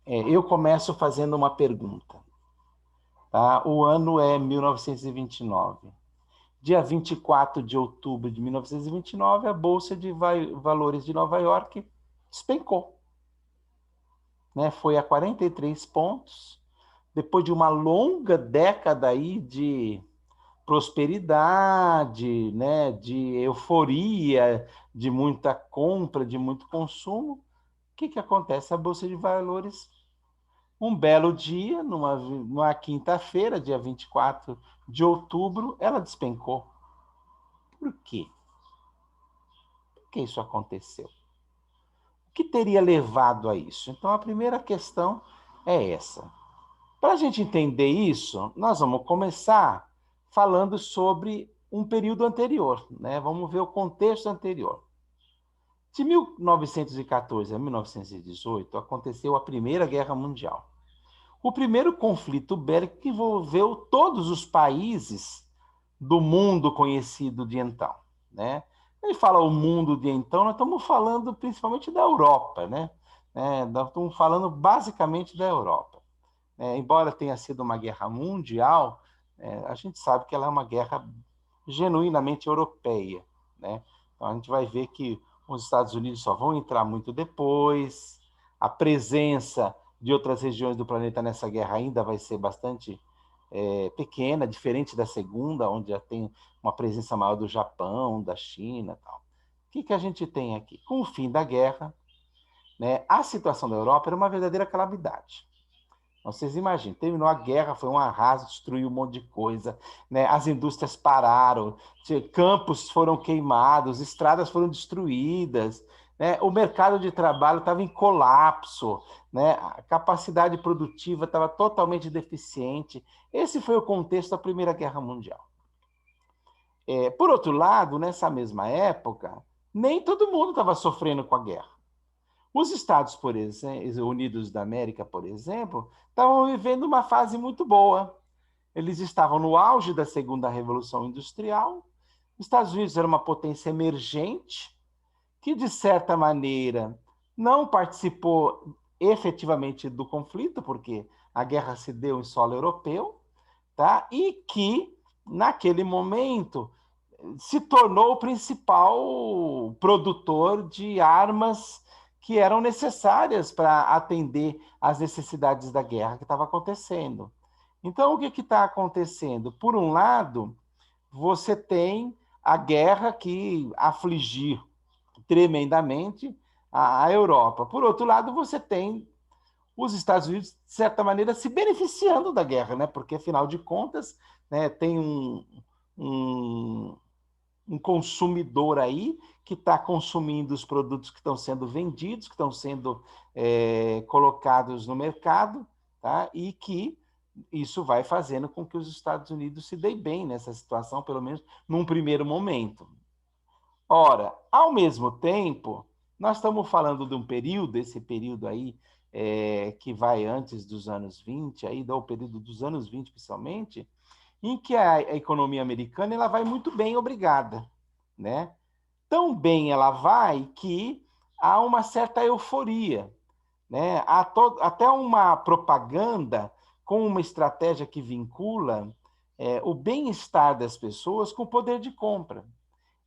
Eu começo fazendo uma pergunta. Tá? O ano é 1929. Dia 24 de outubro de 1929, a Bolsa de Valores de Nova York despencou. Né? Foi a 43 pontos, depois de uma longa década aí de prosperidade, né? De euforia, de muita compra, de muito consumo. O que acontece? A Bolsa de Valores, um belo dia, numa quinta-feira, dia 24 de outubro, ela despencou. Por quê? Por que isso aconteceu? O que teria levado a isso? Então, a primeira questão é essa. Para a gente entender isso, nós vamos começar falando sobre um período anterior, né? Vamos ver o contexto anterior. De 1914 a 1918, aconteceu a Primeira Guerra Mundial. O primeiro conflito bélico que envolveu todos os países do mundo conhecido de então, né? Ele fala o mundo de então, nós estamos falando principalmente da Europa, né? Nós estamos falando basicamente da Europa. Embora tenha sido uma guerra mundial, a gente sabe que ela é uma guerra genuinamente europeia, né? Então a gente vai ver que os Estados Unidos só vão entrar muito depois, a presença de outras regiões do planeta nessa guerra ainda vai ser bastante pequena, diferente da segunda, onde já tem uma presença maior do Japão, da China, tal. O que a gente tem aqui? Com o fim da guerra, né, a situação da Europa era uma verdadeira calamidade. Vocês imaginem, terminou a guerra, foi um arraso, destruiu um monte de coisa, né? As indústrias pararam, campos foram queimados, estradas foram destruídas, né? O mercado de trabalho estava em colapso, né? A capacidade produtiva estava totalmente deficiente. Esse foi o contexto da Primeira Guerra Mundial. Por outro lado, nessa mesma época, nem todo mundo estava sofrendo com a guerra. Os Estados Unidos da América, por exemplo, estavam vivendo uma fase muito boa. Eles estavam no auge da Segunda Revolução Industrial. Os Estados Unidos era uma potência emergente que, de certa maneira, não participou efetivamente do conflito, porque a guerra se deu em solo europeu, tá? E que, naquele momento, se tornou o principal produtor de armas que eram necessárias para atender às necessidades da guerra que estava acontecendo. Então, o que está acontecendo? Por um lado, você tem a guerra que afligiu tremendamente a Europa. Por outro lado, você tem os Estados Unidos, de certa maneira, se beneficiando da guerra, né? Porque, afinal de contas, né, tem um, um consumidor aí que está consumindo os produtos que estão sendo vendidos, que estão sendo colocados no mercado, tá? E que isso vai fazendo com que os Estados Unidos se deem bem nessa situação, pelo menos num primeiro momento. Ora, ao mesmo tempo, nós estamos falando de um período, esse período aí, que vai antes dos anos 20, aí dá o período dos anos 20 principalmente, em que a economia americana ela vai muito bem, obrigada, né? Tão bem ela vai que há uma certa euforia, né? Até uma propaganda com uma estratégia que vincula o bem-estar das pessoas com o poder de compra.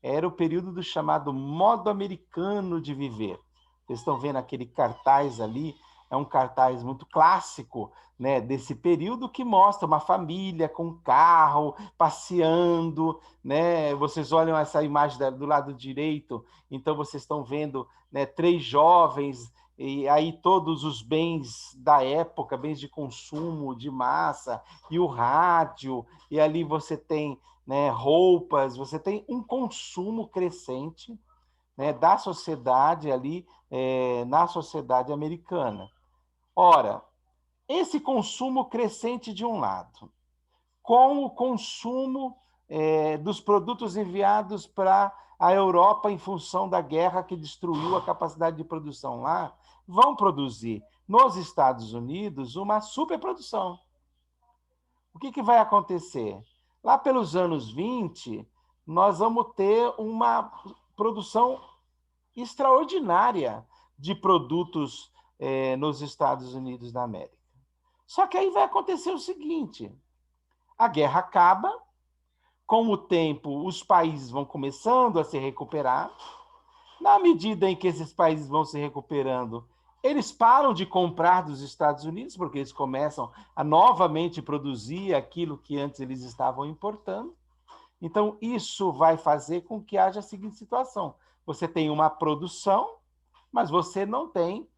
Era o período do chamado modo americano de viver. Vocês estão vendo aquele cartaz ali, é um cartaz muito clássico, né, desse período que mostra uma família com um carro passeando, né? Vocês olham essa imagem do lado direito, então vocês estão vendo, né, três jovens e aí todos os bens da época, bens de consumo, de massa, e o rádio, e ali você tem, né, roupas, você tem um consumo crescente, né, da sociedade ali, na sociedade americana. Ora, esse consumo crescente de um lado, com o consumo dos produtos enviados para a Europa em função da guerra que destruiu a capacidade de produção lá, vão produzir nos Estados Unidos uma superprodução. O que vai acontecer? Lá pelos anos 20, nós vamos ter uma produção extraordinária de produtos nos Estados Unidos da América. Só que aí vai acontecer o seguinte, a guerra acaba, com o tempo os países vão começando a se recuperar, na medida em que esses países vão se recuperando, eles param de comprar dos Estados Unidos, porque eles começam a novamente produzir aquilo que antes eles estavam importando. Então, isso vai fazer com que haja a seguinte situação. Você tem uma produção, mas você não tem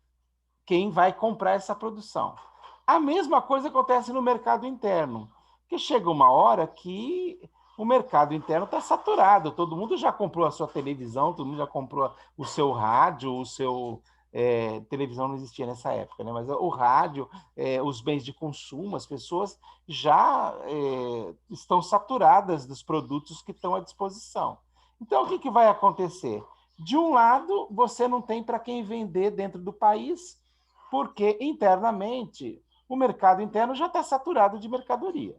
quem vai comprar essa produção. A mesma coisa acontece no mercado interno, que chega uma hora que o mercado interno está saturado, todo mundo já comprou a sua televisão, todo mundo já comprou o seu rádio, o seu... televisão não existia nessa época, né? Mas o rádio, os bens de consumo, as pessoas já estão saturadas dos produtos que estão à disposição. Então, o que vai acontecer? De um lado, você não tem para quem vender dentro do país, porque internamente o mercado interno já está saturado de mercadoria.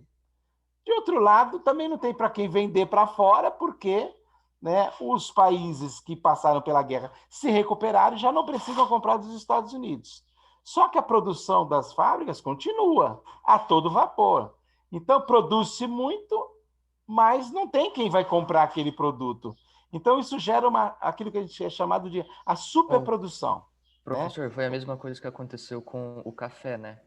De outro lado, também não tem para quem vender para fora, porque, né, os países que passaram pela guerra se recuperaram e já não precisam comprar dos Estados Unidos. Só que a produção das fábricas continua a todo vapor. Então, produz-se muito, mas não tem quem vai comprar aquele produto. Então, isso gera aquilo que a gente é chamado de a Bom, superprodução. Né? professor, foi a mesma coisa que aconteceu com o café, né?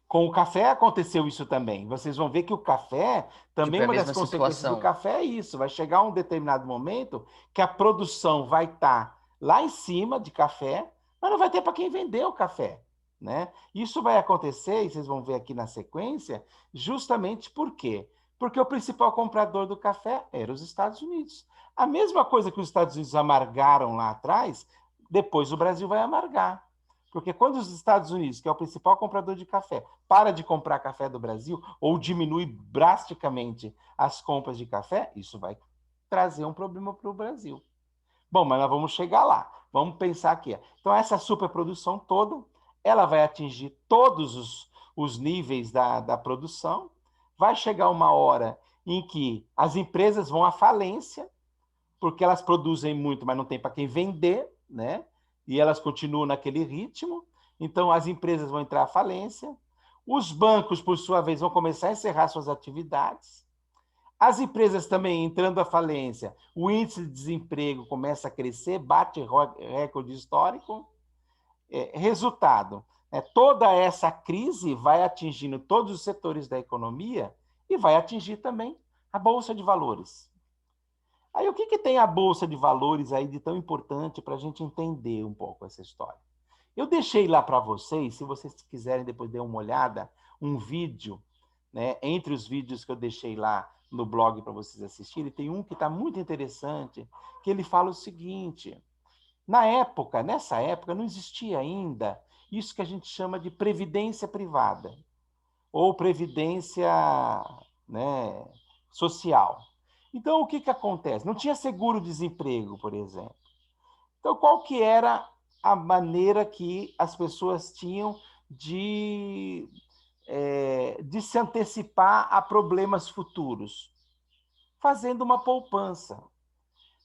Com o café aconteceu isso também. Vocês vão ver que o café, Tipo, também é a uma das mesma consequências do situação. café é isso. Vai chegar um determinado momento que a produção vai estar lá em cima de café, mas não vai ter para quem vender o café. Né? Isso vai acontecer, e vocês vão ver aqui na sequência, justamente por quê? Porque o principal comprador do café era os Estados Unidos. A mesma coisa que os Estados Unidos amargaram lá atrás, depois o Brasil vai amargar. Porque quando os Estados Unidos, que é o principal comprador de café, para de comprar café do Brasil ou diminui drasticamente as compras de café, isso vai trazer um problema para o Brasil. Bom, mas nós vamos chegar lá. Vamos pensar aqui. Então, essa superprodução toda, ela vai atingir todos os níveis da produção. Vai chegar uma hora em que as empresas vão à falência, porque elas produzem muito, mas não tem para quem vender, né? E elas continuam naquele ritmo. Então, as empresas vão entrar à falência. Os bancos, por sua vez, vão começar a encerrar suas atividades. As empresas também entrando à falência, o índice de desemprego começa a crescer, bate recorde histórico. Resultado, toda essa crise vai atingindo todos os setores da economia e vai atingir também a Bolsa de Valores. Aí o que tem a Bolsa de Valores aí de tão importante para a gente entender um pouco essa história? Eu deixei lá para vocês, se vocês quiserem depois dar uma olhada, um vídeo, né, entre os vídeos que eu deixei lá no blog para vocês assistirem, tem um que está muito interessante, que ele fala o seguinte, nessa época, não existia ainda isso que a gente chama de previdência privada, ou previdência, né, social. Então, o que acontece? Não tinha seguro-desemprego, por exemplo. Então, qual que era a maneira que as pessoas tinham de se antecipar a problemas futuros? Fazendo uma poupança.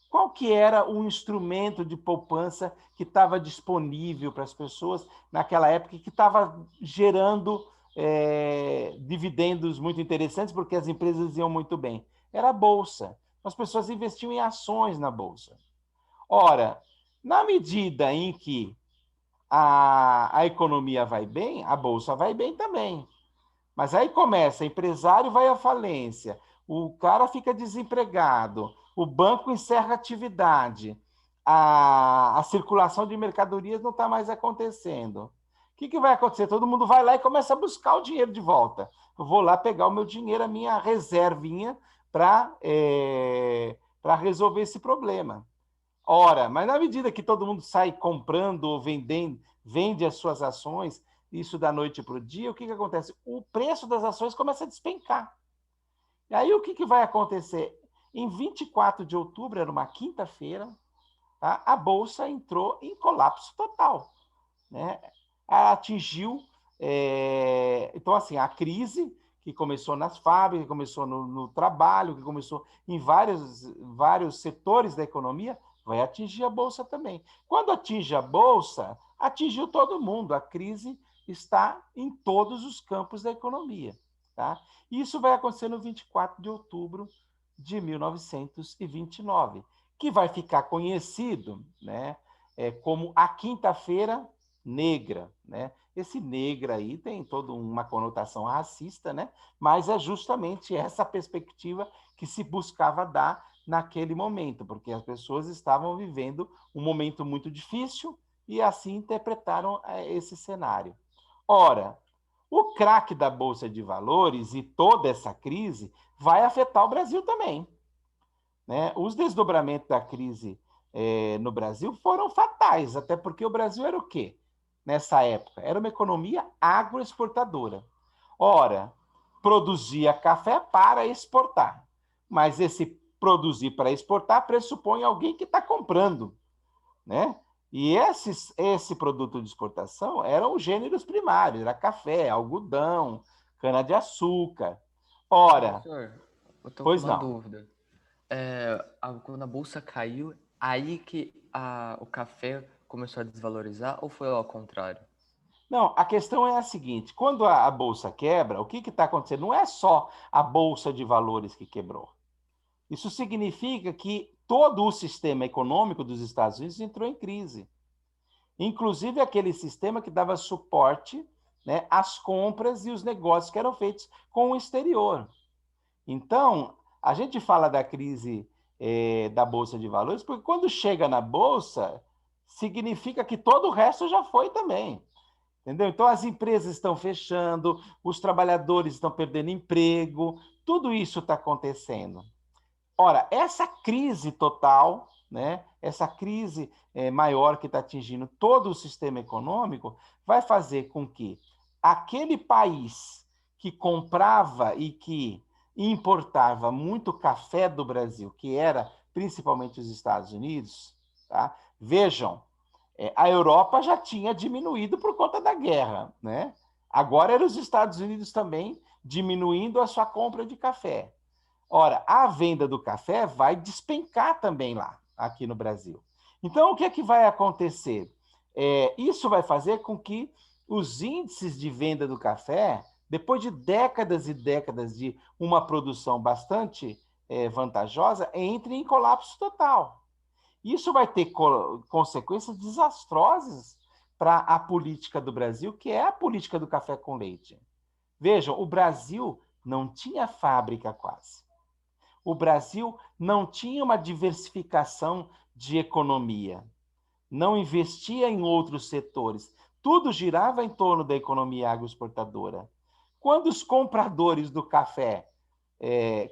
Qual que era o instrumento de poupança que estava disponível para as pessoas naquela época que estava gerando dividendos muito interessantes porque as empresas iam muito bem? Era a Bolsa. As pessoas investiam em ações na Bolsa. Ora, na medida em que a economia vai bem, a Bolsa vai bem também. Mas aí começa, empresário vai à falência, o cara fica desempregado, o banco encerra a atividade, a circulação de mercadorias não está mais acontecendo. O que vai acontecer? Todo mundo vai lá e começa a buscar o dinheiro de volta. Eu vou lá pegar o meu dinheiro, a minha reservinha, para resolver esse problema. Ora, mas na medida que todo mundo sai comprando ou vendendo, vende as suas ações, isso da noite para o dia, o que acontece? O preço das ações começa a despencar. E aí o que vai acontecer? Em 24 de outubro, era uma quinta-feira, tá? A Bolsa entrou em colapso total. Né? Atingiu... Então, assim, a crise que começou nas fábricas, que começou no trabalho, que começou em vários setores da economia, vai atingir a Bolsa também. Quando atinge a Bolsa, atingiu todo mundo. A crise está em todos os campos da economia. Tá? Isso vai acontecer no 24 de outubro de 1929, que vai ficar conhecido, né, como a Quinta-feira Negra. Né? Esse negra aí tem toda uma conotação racista, né? Mas é justamente essa perspectiva que se buscava dar naquele momento, porque as pessoas estavam vivendo um momento muito difícil e assim interpretaram esse cenário. Ora, o craque da Bolsa de Valores e toda essa crise vai afetar o Brasil também. Né? Os desdobramentos da crise no Brasil foram fatais, até porque o Brasil era o quê? Nessa época, era uma economia agroexportadora. Ora, produzia café para exportar, mas esse produzir para exportar pressupõe alguém que está comprando, né? E esse produto de exportação eram os gêneros primários, era café, algodão, cana-de-açúcar. Ora, Professor, eu tô com pois uma não. dúvida. Quando a bolsa caiu, aí que o café começou a desvalorizar ou foi ao contrário? Não, a questão é a seguinte: quando a bolsa quebra, o que está acontecendo? Não é só a bolsa de valores que quebrou. Isso significa que todo o sistema econômico dos Estados Unidos entrou em crise. Inclusive aquele sistema que dava suporte, né, às compras e os negócios que eram feitos com o exterior. Então, a gente fala da crise da Bolsa de Valores, porque quando chega na Bolsa, significa que todo o resto já foi também. Entendeu? Então, as empresas estão fechando, os trabalhadores estão perdendo emprego, tudo isso está acontecendo. Ora, essa crise total, né, essa crise maior que está atingindo todo o sistema econômico, vai fazer com que aquele país que comprava e que importava muito café do Brasil, que era principalmente os Estados Unidos, tá? Vejam, a Europa já tinha diminuído por conta da guerra, né? Agora eram os Estados Unidos também diminuindo a sua compra de café. Ora, a venda do café vai despencar também lá, aqui no Brasil. Então, o que é que vai acontecer? Isso vai fazer com que os índices de venda do café, depois de décadas e décadas de uma produção bastante vantajosa, entrem em colapso total. Isso vai ter consequências desastrosas para a política do Brasil, que é a política do café com leite. Vejam, o Brasil não tinha fábrica quase. O Brasil não tinha uma diversificação de economia, não investia em outros setores. Tudo girava em torno da economia agroexportadora. Quando os compradores do café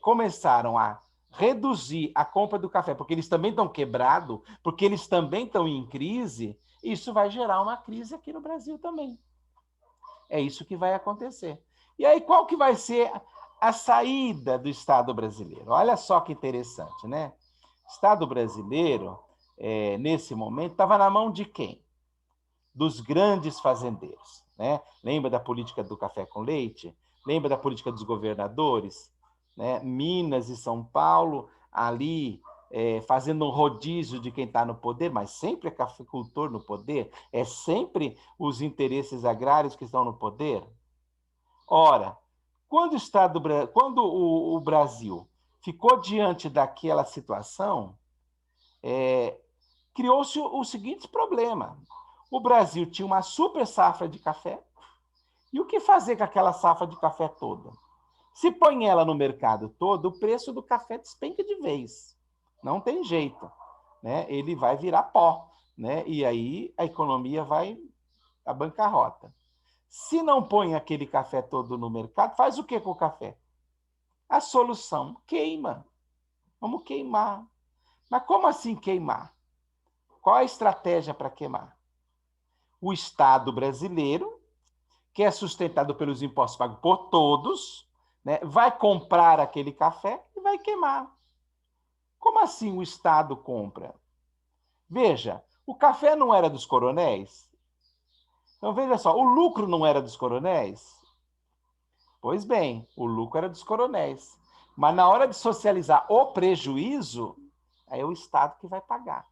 começaram a reduzir a compra do café, porque eles também estão quebrados, porque eles também estão em crise, isso vai gerar uma crise aqui no Brasil também. É isso que vai acontecer. E aí, qual que vai ser a saída do Estado brasileiro? Olha só que interessante, né? O Estado brasileiro, nesse momento, estava na mão de quem? Dos grandes fazendeiros. Né? Lembra da política do café com leite? Lembra da política dos governadores? Né? Minas e São Paulo, ali fazendo um rodízio de quem está no poder, mas sempre é cafeicultor no poder, é sempre os interesses agrários que estão no poder. Ora, quando o Brasil ficou diante daquela situação, criou-se o seguinte problema. O Brasil tinha uma super safra de café, e o que fazer com aquela safra de café toda? Se põe ela no mercado todo, o preço do café despenca de vez. Não tem jeito. Né? Ele vai virar pó. Né? E aí a economia vai à bancarrota. Se não põe aquele café todo no mercado, faz o que com o café? A solução, queima. Vamos queimar. Mas como assim queimar? Qual a estratégia para queimar? O Estado brasileiro, que é sustentado pelos impostos pagos por todos, né, vai comprar aquele café e vai queimar. Como assim o Estado compra? Veja, o café não era dos coronéis? Então, veja só, o lucro não era dos coronéis? Pois bem, o lucro era dos coronéis. Mas na hora de socializar o prejuízo, é o Estado que vai pagar.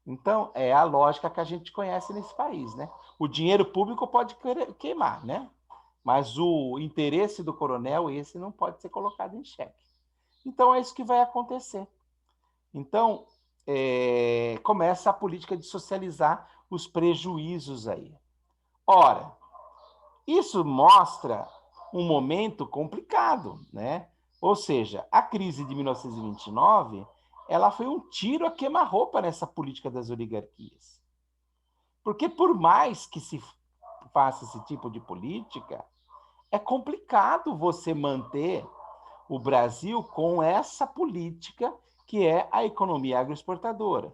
Então, é a lógica que a gente conhece nesse país, né? O dinheiro público pode queimar, né? Mas o interesse do coronel, esse não pode ser colocado em xeque. Então, é isso que vai acontecer. Então, começa a política de socializar os prejuízos aí. Ora, isso mostra um momento complicado, né? Ou seja, a crise de 1929, ela foi um tiro a queima-roupa nessa política das oligarquias. Porque por mais que se faça esse tipo de política, é complicado você manter o Brasil com essa política que é a economia agroexportadora.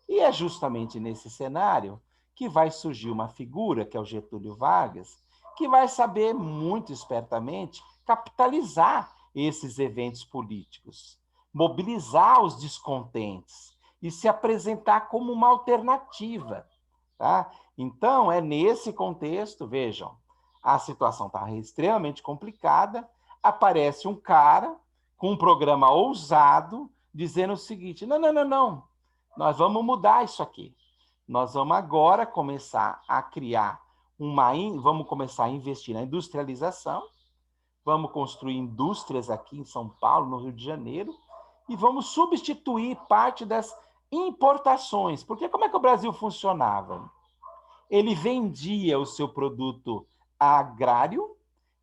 E é justamente nesse cenário que vai surgir uma figura, que é o Getúlio Vargas, que vai saber muito espertamente capitalizar esses eventos políticos, mobilizar os descontentes e se apresentar como uma alternativa. Tá? Então, é nesse contexto, vejam, a situação está extremamente complicada, aparece um cara com um programa ousado, dizendo o seguinte: não, não, não, não, nós vamos mudar isso aqui. Nós vamos agora começar a criar vamos começar a investir na industrialização, vamos construir indústrias aqui em São Paulo, no Rio de Janeiro, e vamos substituir parte das importações. Porque como é que o Brasil funcionava? Ele vendia o seu produto agrário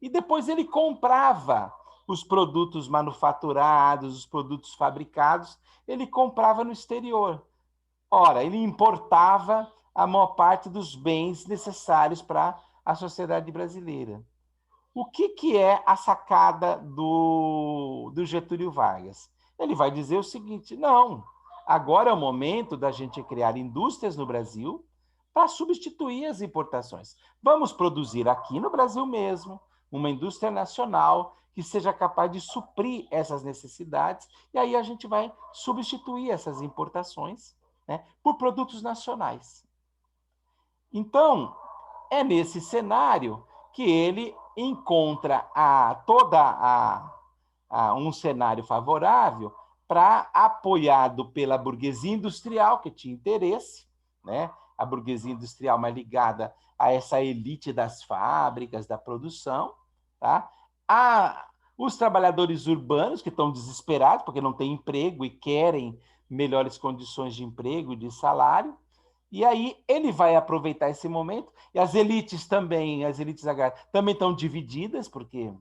e depois ele comprava os produtos manufaturados, os produtos fabricados, ele comprava no exterior. Ora, ele importava a maior parte dos bens necessários para a sociedade brasileira. O que é a sacada do Getúlio Vargas? Ele vai dizer o seguinte: não, agora é o momento da gente criar indústrias no Brasil para substituir as importações. Vamos produzir aqui no Brasil mesmo uma indústria nacional que seja capaz de suprir essas necessidades, e aí a gente vai substituir essas importações, né, por produtos nacionais. Então, é nesse cenário que ele encontra um cenário favorável para, apoiado pela burguesia industrial, que tinha interesse, né? A burguesia industrial mais ligada a essa elite das fábricas, da produção, tá? Os trabalhadores urbanos, que estão desesperados porque não têm emprego e querem melhores condições de emprego e de salário, e aí ele vai aproveitar esse momento, e as elites também, as elites agrárias, também estão divididas, porque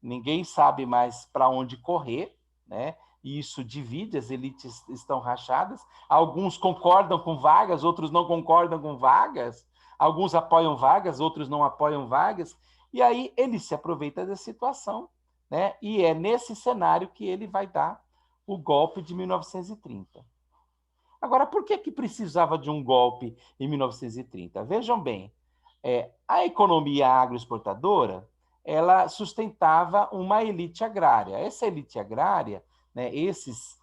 ninguém sabe mais para onde correr, né? E isso divide, as elites estão rachadas. Alguns concordam com Vargas, outros não concordam com Vargas. Alguns apoiam Vargas, outros não apoiam Vargas. E aí ele se aproveita da situação, né? E é nesse cenário que ele vai dar o golpe de 1930. Agora, por que precisava de um golpe em 1930? Vejam bem, a economia agroexportadora, ela sustentava uma elite agrária. Essa elite agrária, né, esses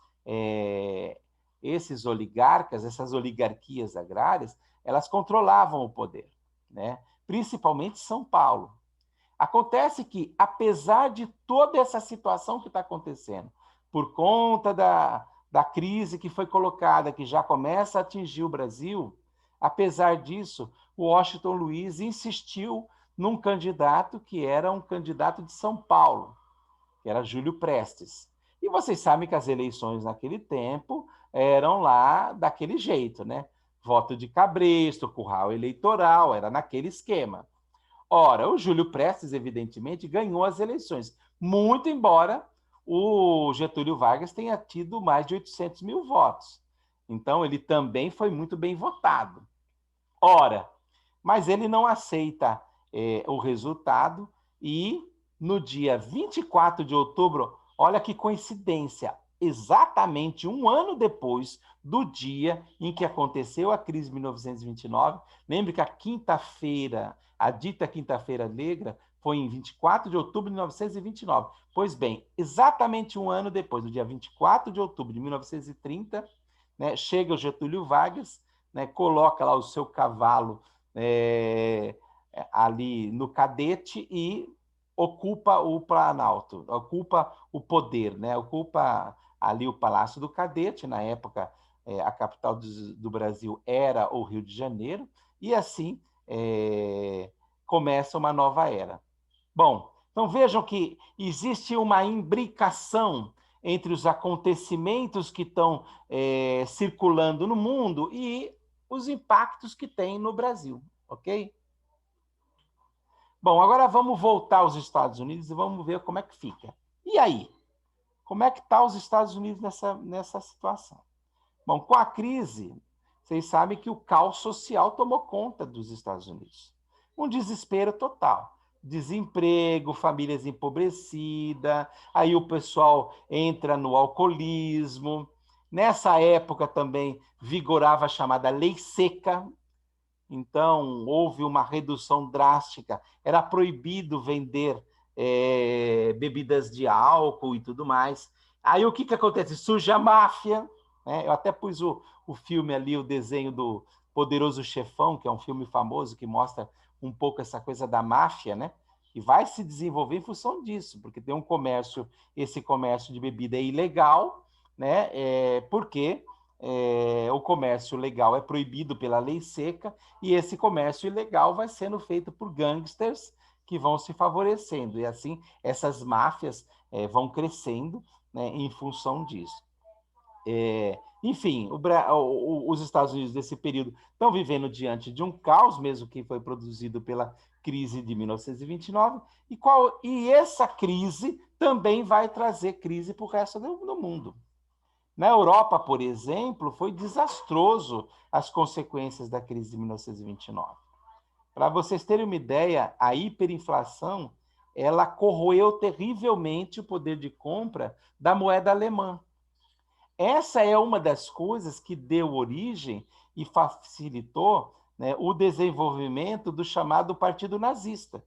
oligarcas, essas oligarquias agrárias, elas controlavam o poder, né? Principalmente São Paulo. Acontece que, apesar de toda essa situação que está acontecendo, por conta da crise que foi colocada, que já começa a atingir o Brasil, apesar disso, o Washington Luiz insistiu num candidato que era um candidato de São Paulo, que era Júlio Prestes. E vocês sabem que as eleições naquele tempo eram lá daquele jeito, né? Voto de cabresto, curral eleitoral, era naquele esquema. Ora, o Júlio Prestes, evidentemente, ganhou as eleições, muito embora o Getúlio Vargas tenha tido mais de 800 mil votos. Então, ele também foi muito bem votado. Ora, mas ele não aceita o resultado e, no dia 24 de outubro, olha que coincidência, exatamente um ano depois do dia em que aconteceu a crise de 1929, lembre que a quinta-feira, a dita Quinta-feira Negra, foi em 24 de outubro de 1929. Pois bem, exatamente um ano depois, no dia 24 de outubro de 1930, né, chega o Getúlio Vargas, né, coloca lá o seu cavalo ali no cadete e ocupa o Planalto, ocupa o poder, né? Ocupa ali o Palácio do Cadete, na época a capital do Brasil era o Rio de Janeiro, e assim começa uma nova era. Bom, então vejam que existe uma imbricação entre os acontecimentos que estão circulando no mundo e os impactos que tem no Brasil, ok? Bom, agora vamos voltar aos Estados Unidos e vamos ver como é que fica. E aí? Como é que está os Estados Unidos nessa situação? Bom, com a crise, vocês sabem que o caos social tomou conta dos Estados Unidos. Um desespero total. Desemprego, famílias empobrecidas, aí o pessoal entra no alcoolismo. Nessa época também vigorava a chamada lei seca, então houve uma redução drástica, era proibido vender bebidas de álcool e tudo mais. Aí o que acontece? Surge a máfia, né? Eu até pus o filme ali, o desenho do Poderoso Chefão, que é um filme famoso que mostra um pouco essa coisa da máfia, né? E vai se desenvolver em função disso, porque tem um comércio, esse comércio de bebida é ilegal, né? Porque o comércio legal é proibido pela lei seca e esse comércio ilegal vai sendo feito por gangsters que vão se favorecendo. E assim, essas máfias vão crescendo, né, em função disso. Enfim, os Estados Unidos nesse período estão vivendo diante de um caos, mesmo que foi produzido pela crise de 1929, e essa crise também vai trazer crise para o resto do mundo. Na Europa, por exemplo, foi desastroso as consequências da crise de 1929. Para vocês terem uma ideia, a hiperinflação ela corroeu terrivelmente o poder de compra da moeda alemã. Essa é uma das coisas que deu origem e facilitou, né, o desenvolvimento do chamado Partido Nazista.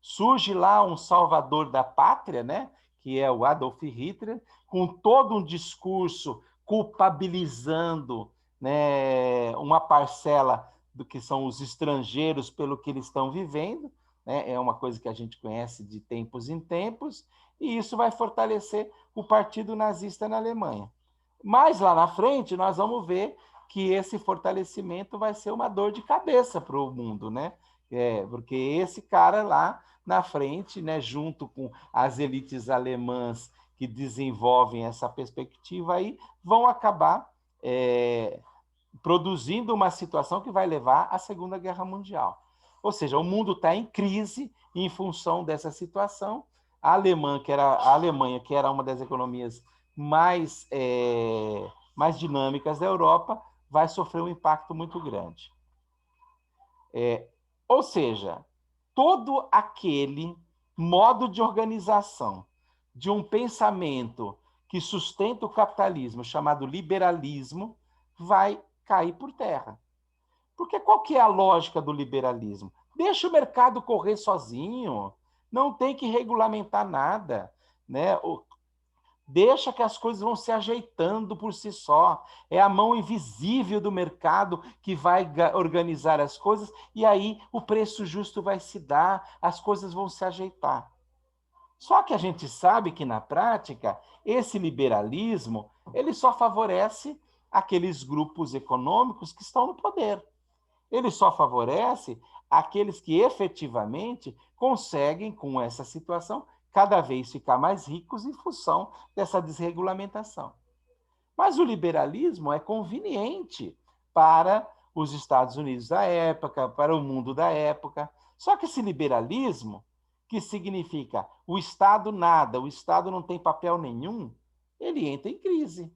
Surge lá um salvador da pátria, né, que é o Adolf Hitler, com todo um discurso culpabilizando, né, uma parcela do que são os estrangeiros pelo que eles estão vivendo, né, é uma coisa que a gente conhece de tempos em tempos, e isso vai fortalecer o Partido Nazista na Alemanha. Mas lá na frente nós vamos ver que esse fortalecimento vai ser uma dor de cabeça para o mundo, né? Porque esse cara lá na frente, né, junto com as elites alemãs que desenvolvem essa perspectiva aí, vão acabar produzindo uma situação que vai levar à Segunda Guerra Mundial. Ou seja, o mundo está em crise em função dessa situação. A Alemanha, que era uma das economias mais dinâmicas da Europa, vai sofrer um impacto muito grande. Ou seja, todo aquele modo de organização de um pensamento que sustenta o capitalismo, chamado liberalismo, vai cair por terra. Porque qual que é a lógica do liberalismo? Deixa o mercado correr sozinho, não tem que regulamentar nada, né? Deixa que as coisas vão se ajeitando por si só. É a mão invisível do mercado que vai organizar as coisas e aí o preço justo vai se dar, as coisas vão se ajeitar. Só que a gente sabe que, na prática, esse liberalismo ele só favorece aqueles grupos econômicos que estão no poder. Ele só favorece aqueles que efetivamente conseguem, com essa situação, cada vez ficar mais ricos em função dessa desregulamentação. Mas o liberalismo é conveniente para os Estados Unidos da época, para o mundo da época. Só que esse liberalismo, que significa o Estado nada, o Estado não tem papel nenhum, ele entra em crise.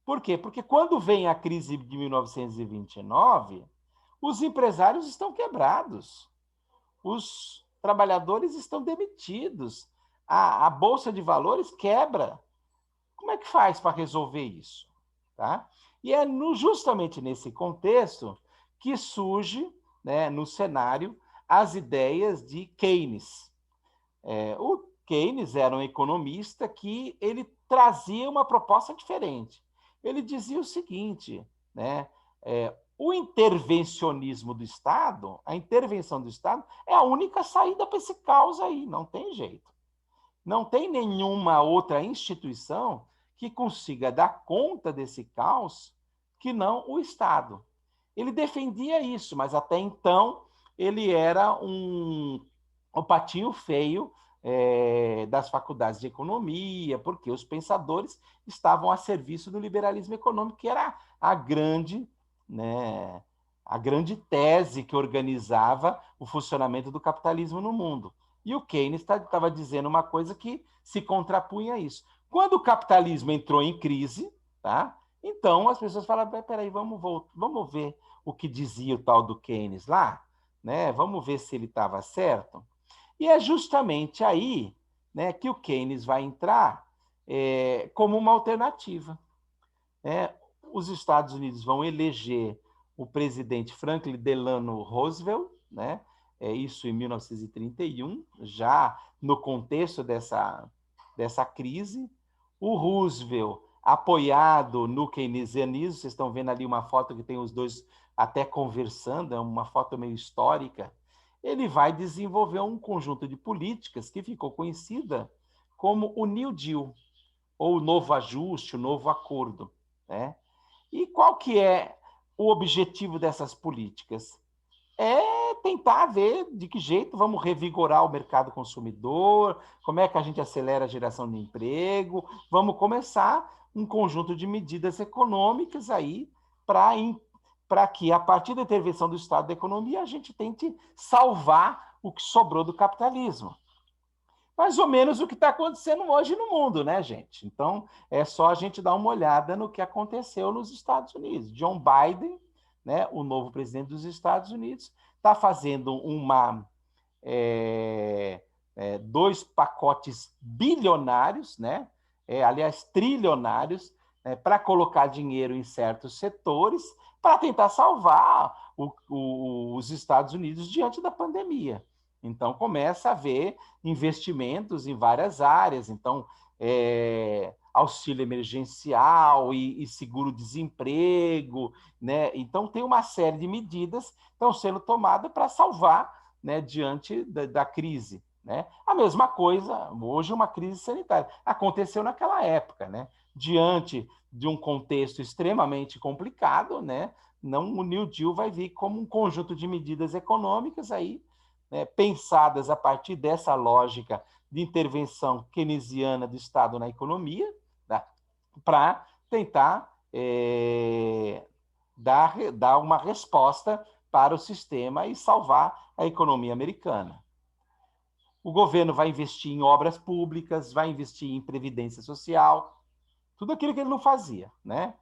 Por quê? Porque quando vem a crise de 1929, os empresários estão quebrados, os trabalhadores estão demitidos, a Bolsa de Valores quebra. Como é que faz para resolver isso? Tá? E é justamente nesse contexto que surge, né, no cenário, as ideias de Keynes. O Keynes era um economista que ele trazia uma proposta diferente. Ele dizia o seguinte, né, o intervencionismo do Estado, a intervenção do Estado, é a única saída para esse caos aí, não tem jeito. Não tem nenhuma outra instituição que consiga dar conta desse caos que não o Estado. Ele defendia isso, mas até então ele era o patinho feio das faculdades de economia, porque os pensadores estavam a serviço do liberalismo econômico, que era a grande, né, a grande tese que organizava o funcionamento do capitalismo no mundo. E o Keynes estava dizendo uma coisa que se contrapunha a isso. Quando o capitalismo entrou em crise, tá? Então as pessoas falaram, peraí, vamos ver o que dizia o tal do Keynes lá, né? Vamos ver se ele estava certo. E é justamente aí, né, que o Keynes vai entrar como uma alternativa. Né? Os Estados Unidos vão eleger o presidente Franklin Delano Roosevelt, né? Isso em 1931, já no contexto dessa crise. O Roosevelt, apoiado no keynesianismo, vocês estão vendo ali uma foto que tem os dois até conversando, é uma foto meio histórica, ele vai desenvolver um conjunto de políticas que ficou conhecida como o New Deal, ou o novo ajuste, o novo acordo. Né? E qual que é o objetivo dessas políticas? É tentar ver de que jeito vamos revigorar o mercado consumidor, como é que a gente acelera a geração de emprego, vamos começar um conjunto de medidas econômicas aí para que, a partir da intervenção do Estado da economia, a gente tente salvar o que sobrou do capitalismo. Mais ou menos o que está acontecendo hoje no mundo, né, gente? Então, é só a gente dar uma olhada no que aconteceu nos Estados Unidos. John Biden, né, o novo presidente dos Estados Unidos, está fazendo dois pacotes bilionários, né? Aliás, trilionários, né, para colocar dinheiro em certos setores para tentar salvar os Estados Unidos diante da pandemia. Então, começa a haver investimentos em várias áreas. Então, auxílio emergencial e seguro-desemprego. Né? Então, tem uma série de medidas que estão sendo tomadas para salvar, né, diante da crise. Né? A mesma coisa, hoje, uma crise sanitária. Aconteceu naquela época. Né? Diante de um contexto extremamente complicado, né? Não, o New Deal vai vir como um conjunto de medidas econômicas aí, né, pensadas a partir dessa lógica de intervenção keynesiana do Estado na economia, tá? Para tentar dar uma resposta para o sistema e salvar a economia americana. O governo vai investir em obras públicas, vai investir em previdência social, tudo aquilo que ele não fazia. Né?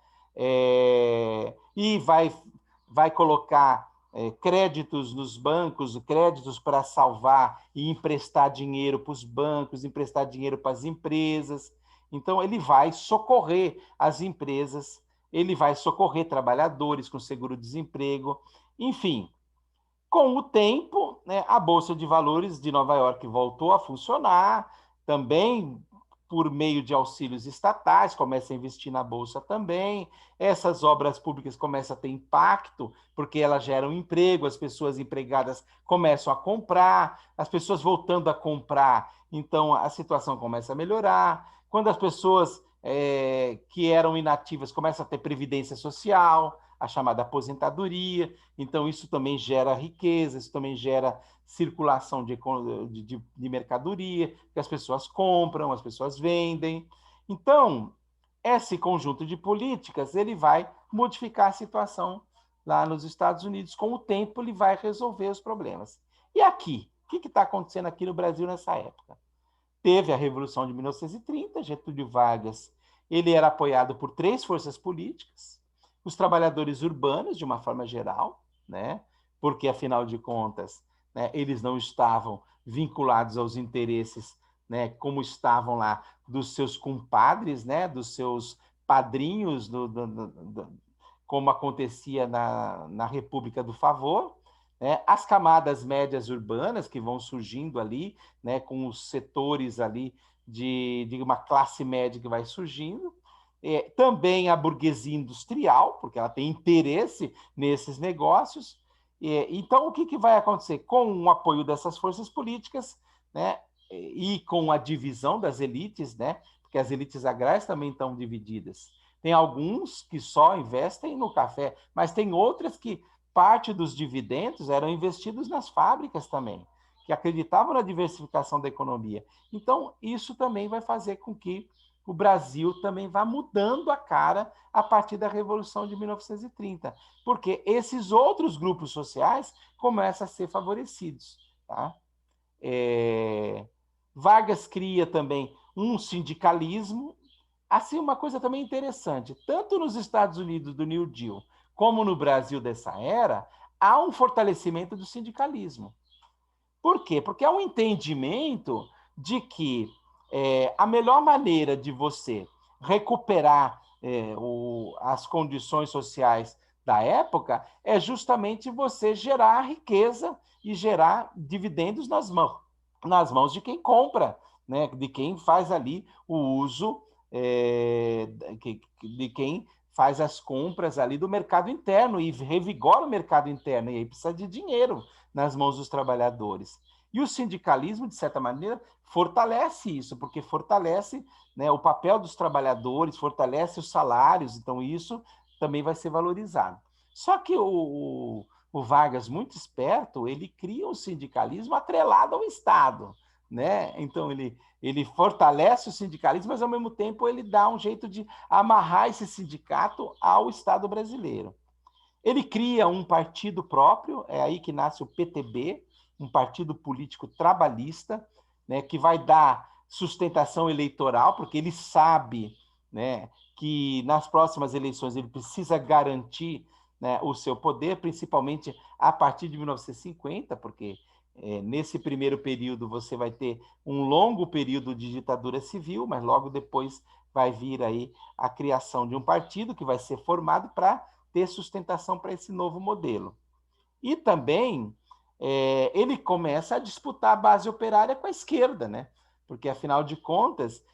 E vai colocar créditos nos bancos, créditos para salvar e emprestar dinheiro para os bancos, emprestar dinheiro para as empresas. Então, ele vai socorrer as empresas, ele vai socorrer trabalhadores com seguro-desemprego, enfim. Com o tempo, né, a Bolsa de Valores de Nova York voltou a funcionar, também por meio de auxílios estatais, começa a investir na Bolsa também. Essas obras públicas começam a ter impacto, porque elas geram emprego, as pessoas empregadas começam a comprar, as pessoas voltando a comprar, então a situação começa a melhorar. Quando as pessoas que eram inativas começam a ter previdência social, a chamada aposentadoria, então isso também gera riqueza, isso também gera circulação de mercadoria, que as pessoas compram, as pessoas vendem. Então, esse conjunto de políticas, ele vai modificar a situação lá nos Estados Unidos. Com o tempo, ele vai resolver os problemas. E aqui? O que está acontecendo aqui no Brasil nessa época? Teve a Revolução de 1930, Getúlio Vargas, ele era apoiado por 3 forças políticas, os trabalhadores urbanos, de uma forma geral, né? Porque, afinal de contas, né, eles não estavam vinculados aos interesses, né, como estavam lá, dos seus compadres, né, dos seus padrinhos, como acontecia na República do Favor. Né? As camadas médias urbanas que vão surgindo ali, né, com os setores ali de uma classe média que vai surgindo. Também a burguesia industrial, porque ela tem interesse nesses negócios. Então, o que vai acontecer? Com o apoio dessas forças políticas, né, e com a divisão das elites, né, porque as elites agrárias também estão divididas. Tem alguns que só investem no café, mas tem outras que parte dos dividendos eram investidos nas fábricas também, que acreditavam na diversificação da economia. Então, isso também vai fazer com que o Brasil também vá mudando a cara a partir da Revolução de 1930, porque esses outros grupos sociais começam a ser favorecidos. Tá? Vargas cria também um sindicalismo. Assim, uma coisa também interessante, tanto nos Estados Unidos do New Deal, como no Brasil dessa era, há um fortalecimento do sindicalismo. Por quê? Porque há um entendimento de que a melhor maneira de você recuperar as condições sociais da época é justamente você gerar riqueza e gerar dividendos nas mãos de quem compra, né? De quem faz ali o uso, de quem faz as compras ali do mercado interno e revigora o mercado interno, e aí precisa de dinheiro nas mãos dos trabalhadores. E o sindicalismo, de certa maneira, fortalece isso, porque fortalece, né, o papel dos trabalhadores, fortalece os salários, então isso também vai ser valorizado. Só que o Vargas, muito esperto, ele cria um sindicalismo atrelado ao Estado, né? Então ele fortalece o sindicalismo, mas ao mesmo tempo ele dá um jeito de amarrar esse sindicato ao Estado brasileiro. Ele cria um partido próprio, é aí que nasce o PTB, um partido político trabalhista, né, que vai dar sustentação eleitoral, porque ele sabe, né, que nas próximas eleições ele precisa garantir, né, o seu poder, principalmente a partir de 1950, porque nesse primeiro período você vai ter um longo período de ditadura civil, mas logo depois vai vir aí a criação de um partido que vai ser formado para ter sustentação para esse novo modelo. E também ele começa a disputar a base operária com a esquerda, né? Porque, afinal de contas,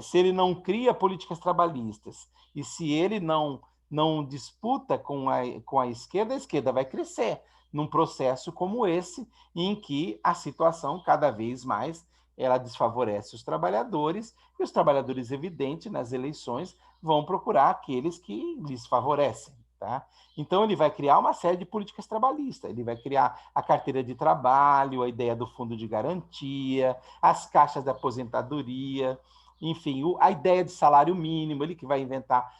se ele não cria políticas trabalhistas e se ele não disputa com a esquerda vai crescer num processo como esse, em que a situação cada vez mais ela desfavorece os trabalhadores, e os trabalhadores, evidente, nas eleições, vão procurar aqueles que lhes favorecem. Tá? Então, ele vai criar uma série de políticas trabalhistas. Ele vai criar a carteira de trabalho, a ideia do fundo de garantia, as caixas de aposentadoria, enfim, a ideia de salário mínimo, ele que vai inventar,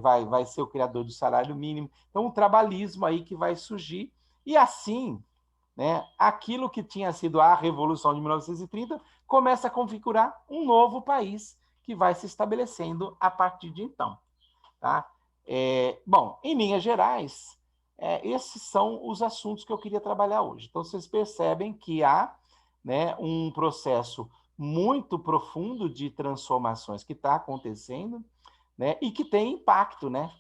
vai ser o criador do salário mínimo. Então, um trabalhismo aí que vai surgir. E assim, né, aquilo que tinha sido a Revolução de 1930 começa a configurar um novo país que vai se estabelecendo a partir de então. Tá? Bom, em linhas gerais, esses são os assuntos que eu queria trabalhar hoje. Então, vocês percebem que há, né, um processo muito profundo de transformações que está acontecendo, né, e que tem impacto. Né?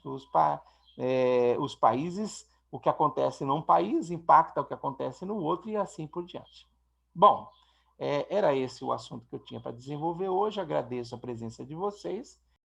Os países, o que acontece num país impacta o que acontece no outro e assim por diante. Bom, era esse o assunto que eu tinha para desenvolver hoje. Agradeço a presença de vocês